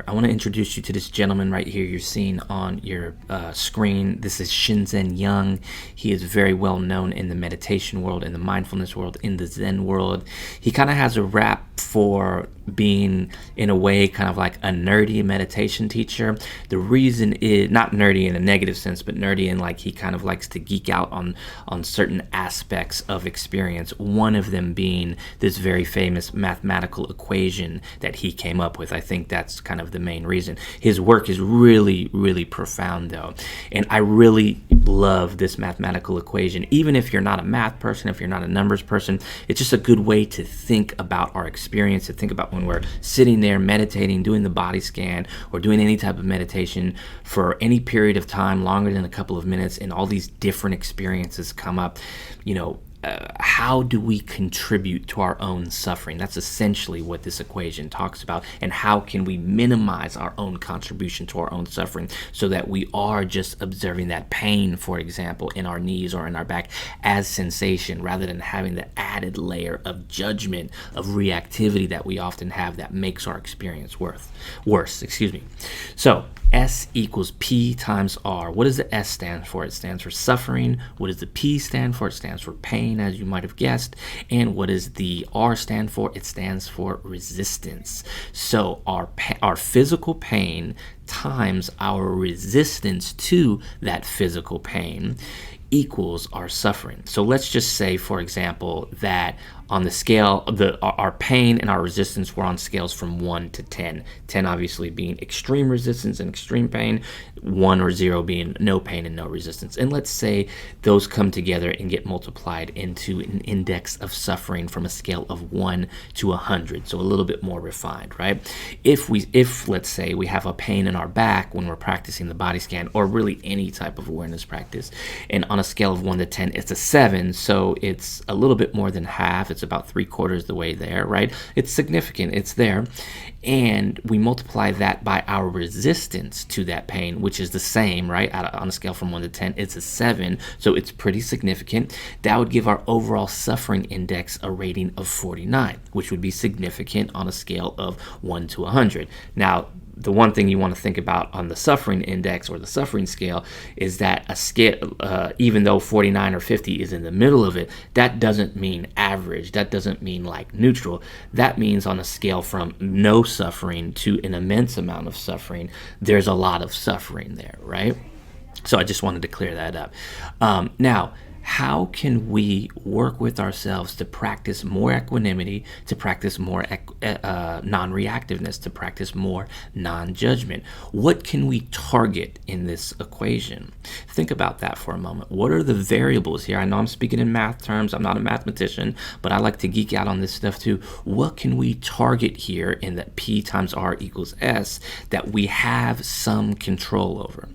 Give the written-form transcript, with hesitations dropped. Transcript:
I want to introduce you to this gentleman right here you're seeing on your screen. This is Shinzen Young. He is very well known in the meditation world, in the mindfulness world, in the Zen world. He kind of has a rap for being, in a way, kind of like a nerdy meditation teacher. The reason is not nerdy in a negative sense, but nerdy in like he kind of likes to geek out on certain aspects of experience. One of them being this very famous mathematical equation that he came up with. I think that's kind of the main reason. His work is really, really profound though. And I really love this mathematical equation. Even if you're not a math person, if you're not a numbers person, it's just a good way to think about our experience, to think about when we're sitting there meditating, doing the body scan, or doing any type of meditation for any period of time longer than a couple of minutes, and all these different experiences come up. How do we contribute to our own suffering? That's essentially what this equation talks about. And how can we minimize our own contribution to our own suffering so that we are just observing that pain, for example, in our knees or in our back as sensation, rather than having the added layer of judgment, of reactivity that we often have that makes our experience worse. So S equals P times R. What does the S stand for? It stands for suffering. What does the P stand for? It stands for pain, as you might have guessed. And what does the R stand for? It stands for resistance. So our physical pain times our resistance to that physical pain equals our suffering. So let's just say, for example, that on the scale, our pain and our resistance were on scales from 1 to 10. 10 obviously being extreme resistance and extreme pain, 1 or 0 being no pain and no resistance. And let's say those come together and get multiplied into an index of suffering from a scale of 1 to 100. So a little bit more refined, right? If let's say we have a pain in our back when we're practicing the body scan, or really any type of awareness practice, and on a scale of 1 to 10, it's a 7. So it's a little bit more than half. It's about 3/4 the way there, right? It's significant, it's there. And we multiply that by our resistance to that pain, which is the same, right? On a scale from 1 to 10, it's a 7. So it's pretty significant. That would give our overall suffering index a rating of 49, which would be significant on a scale of 1 to 100. Now, the one thing you want to think about on the suffering index or the suffering scale is that a scale, even though 49 or 50 is in the middle of it, that doesn't mean average. That doesn't mean like neutral. That means on a scale from no suffering to an immense amount of suffering, there's a lot of suffering there, right? So I just wanted to clear that up. Now, how can we work with ourselves to practice more equanimity, to practice more non-reactiveness, to practice more non-judgment? What can we target in this equation? Think about that for a moment. What are the variables here? I know I'm speaking in math terms. I'm not a mathematician, but I like to geek out on this stuff too. What can we target here in that P times R equals S that we have some control over?